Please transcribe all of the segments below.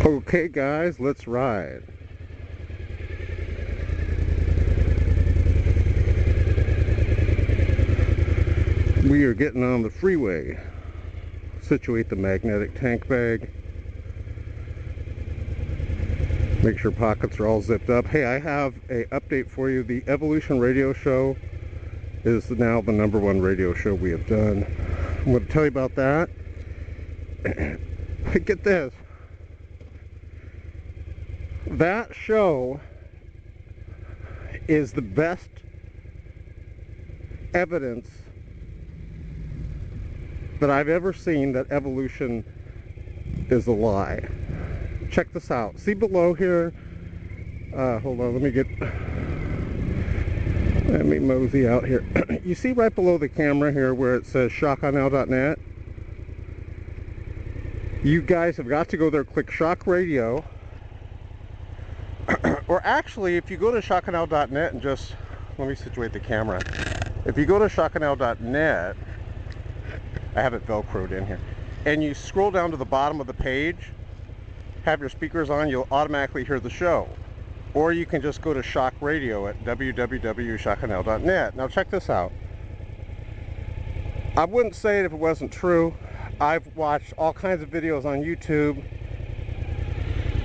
Okay guys, let's ride. We are getting on the freeway. Situate the magnetic tank bag. Make sure pockets are all zipped up. Hey, I have an update for you. The Evolution Radio Show is now the #1 radio show we have done. I'm going to tell you about that. Get this. That show is the best evidence that I've ever seen that evolution is a lie. Check this out. See below here? Hold on, let me mosey out here. You see right below the camera here where it says shockonnow.net? You guys have got to go there, click Shock Radio. Or actually, if you go to shockonnow.net and just, let me situate the camera. If you go to shockonnow.net, I have it velcroed in here, and you scroll down to the bottom of the page, have your speakers on, you'll automatically hear the show. Or you can just go to Shock Radio at www.shockonnow.net. Now check this out. I wouldn't say it if it wasn't true. I've watched all kinds of videos on YouTube.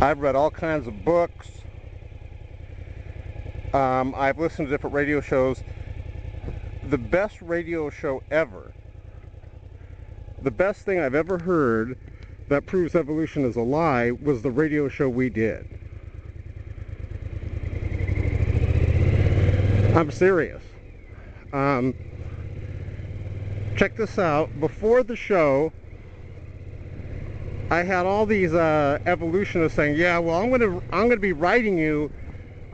I've read all kinds of books. I've listened to different radio shows. The best radio show ever, the best thing I've ever heard that proves evolution is a lie was the radio show we did. I'm serious. Check this out. Before the show, I had all these evolutionists saying, "Yeah, well, I'm gonna be writing you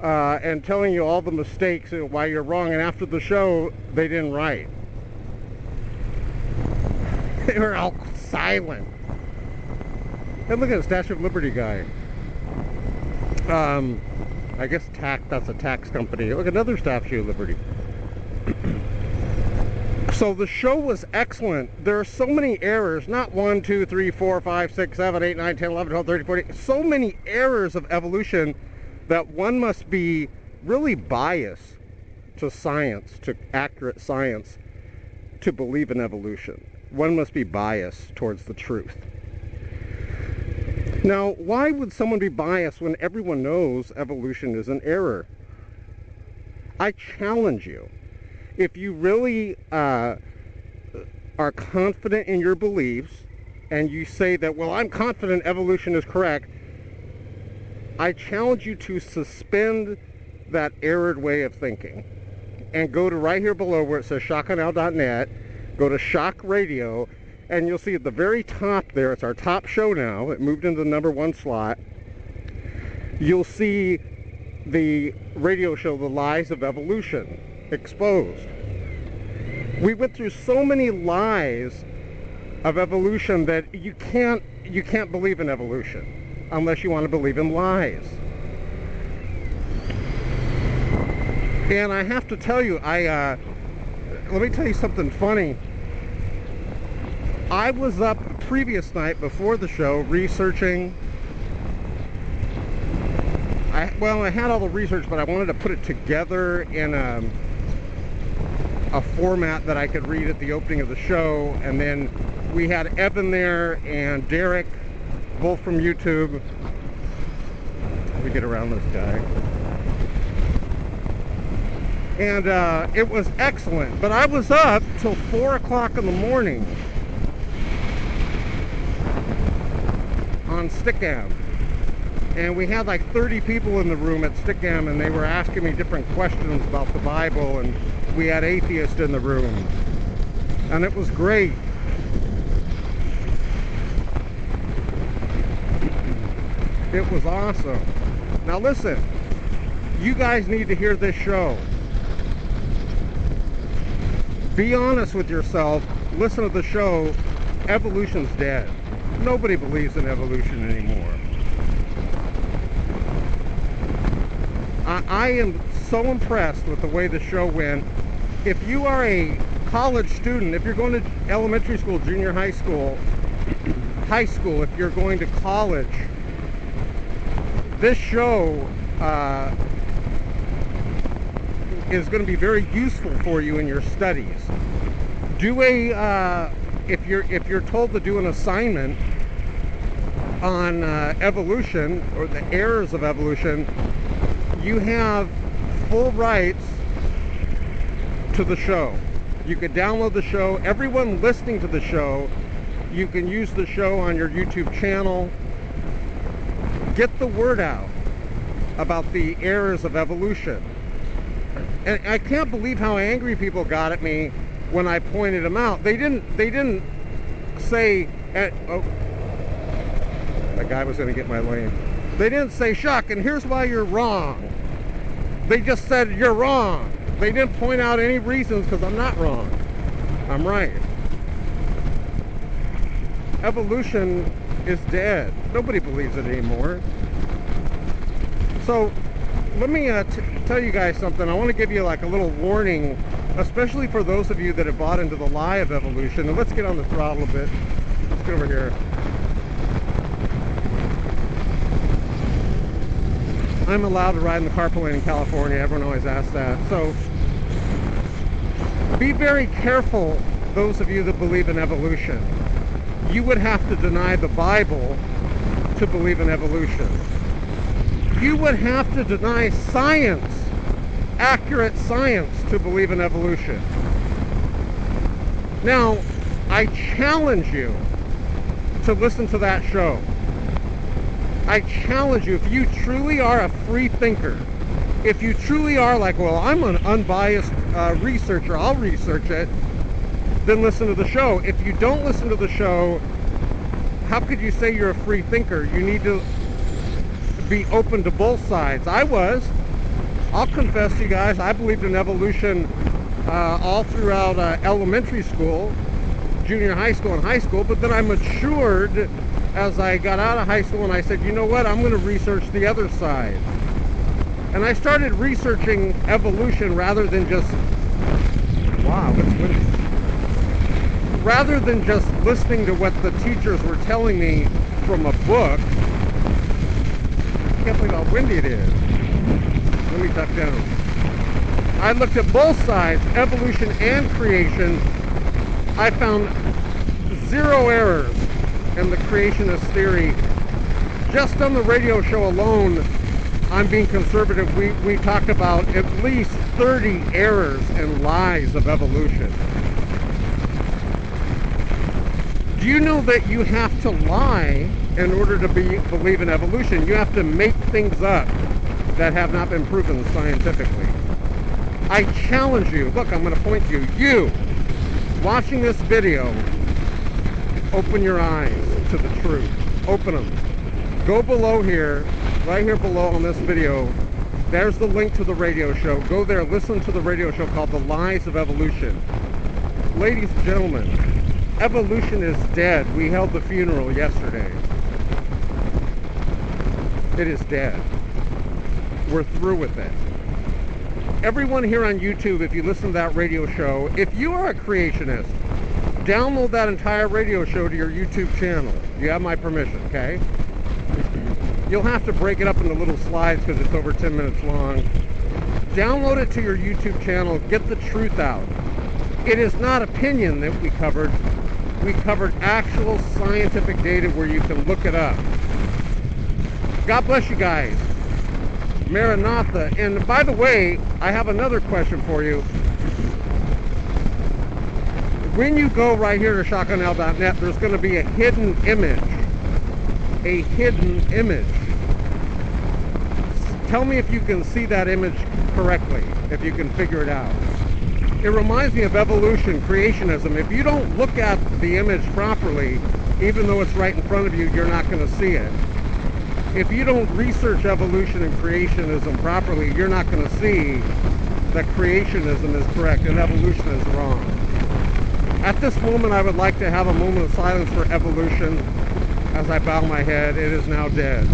and telling you all the mistakes and why you're wrong." And after the show, they didn't write. They were all silent. Hey, look at the Statue of Liberty guy. I guess that's a tax company. Look, another Statue of Liberty. So the show was excellent. There are so many errors, not 1, 2, 3, 4, 5, 6, 7, 8, 9, 10, 11, 12, 13, 14. So many errors of evolution that one must be really biased to science, to accurate science, to believe in evolution. One must be biased towards the truth. Now, why would someone be biased when everyone knows evolution is an error? I challenge you. If you really are confident in your beliefs and you say that, well, I'm confident evolution is correct, I challenge you to suspend that errored way of thinking and go to right here below where it says shockonnow.net, go to Shock Radio, and you'll see at the very top there, it's our top show now, it moved into the #1 slot, you'll see the radio show, The Lies of Evolution, exposed. We went through so many lies of evolution that you can't believe in evolution unless you want to believe in lies. And I have to tell you, let me tell you something funny. I was up the previous night before the show researching. I had all the research, but I wanted to put it together in a format that I could read at the opening of the show. And then we had Evan there and Derek, both from YouTube. Let me get around this guy. And it was excellent. But I was up till 4 o'clock in the morning on Stickam. And we had like 30 people in the room at Stickam, and they were asking me different questions about the Bible, and we had atheists in the room. And it was great. It was awesome. Now listen, you guys need to hear this show. Be honest with yourself. Listen to the show. Evolution's dead. Nobody believes in evolution anymore. I am so impressed with the way the show went. If you are a college student, if you're going to elementary school, junior high school, if you're going to college, this show is going to be very useful for you in your studies. Do if you're told to do an assignment on evolution or the errors of evolution, you have full rights to the show. You can download the show. Everyone listening to the show, you can use the show on your YouTube channel. Get the word out about the errors of evolution. And I can't believe how angry people got at me when I pointed them out. They didn't say, oh, that guy was going to get my lane. They didn't say, Chuck, and here's why you're wrong. They just said, you're wrong. They didn't point out any reasons, because I'm not wrong. I'm right. Evolution is dead. Nobody believes it anymore. So let me tell you guys something. I want to give you like a little warning, especially for those of you that have bought into the lie of evolution. And let's get on the throttle a bit. Let's get over here. I'm allowed to ride in the carpool lane in California. Everyone always asks that. So be very careful, those of you that believe in evolution. You would have to deny the Bible to believe in evolution. You would have to deny science, accurate science, to believe in evolution. Now, I challenge you to listen to that show. I challenge you, if you truly are a free thinker, if you truly are like, well, I'm an unbiased researcher, I'll research it, then listen to the show. If you don't listen to the show, how could you say you're a free thinker? You need to be open to both sides. I was. I'll confess to you guys, I believed in evolution all throughout elementary school, junior high school, and high school, but then I matured as I got out of high school, and I said, you know what, I'm going to research the other side. And I started researching evolution rather than just, wow, it's windy. Rather than just listening to what the teachers were telling me from a book. I can't believe how windy it is. Let me tuck down. I looked at both sides, evolution and creation. I found zero errors in the creationist theory. Just on the radio show alone, I'm being conservative, we talked about at least 30 errors and lies of evolution. Do you know that you have to lie in order to believe in evolution? You have to make things up that have not been proven scientifically. I challenge you, look, I'm going to point to you, watching this video, open your eyes to the truth. Open them. Go below here, right here below on this video. There's the link to the radio show. Go there, listen to the radio show called The Lies of Evolution. Ladies and gentlemen, evolution is dead. We held the funeral yesterday. It is dead. We're through with it. Everyone here on YouTube, if you listen to that radio show, if you are a creationist, download that entire radio show to your YouTube channel. You have my permission, okay? You'll have to break it up into little slides because it's over 10 minutes long. Download it to your YouTube channel. Get the truth out. It is not opinion that we covered. We covered actual scientific data where you can look it up. God bless you guys. Maranatha. And by the way, I have another question for you. When you go right here to shotgunnl.net, there's going to be a hidden image. A hidden image. Tell me if you can see that image correctly, if you can figure it out. It reminds me of evolution, creationism. If you don't look at the image properly, even though it's right in front of you, you're not going to see it. If you don't research evolution and creationism properly, you're not going to see that creationism is correct and evolution is wrong. At this moment, I would like to have a moment of silence for evolution as I bow my head. It is now dead.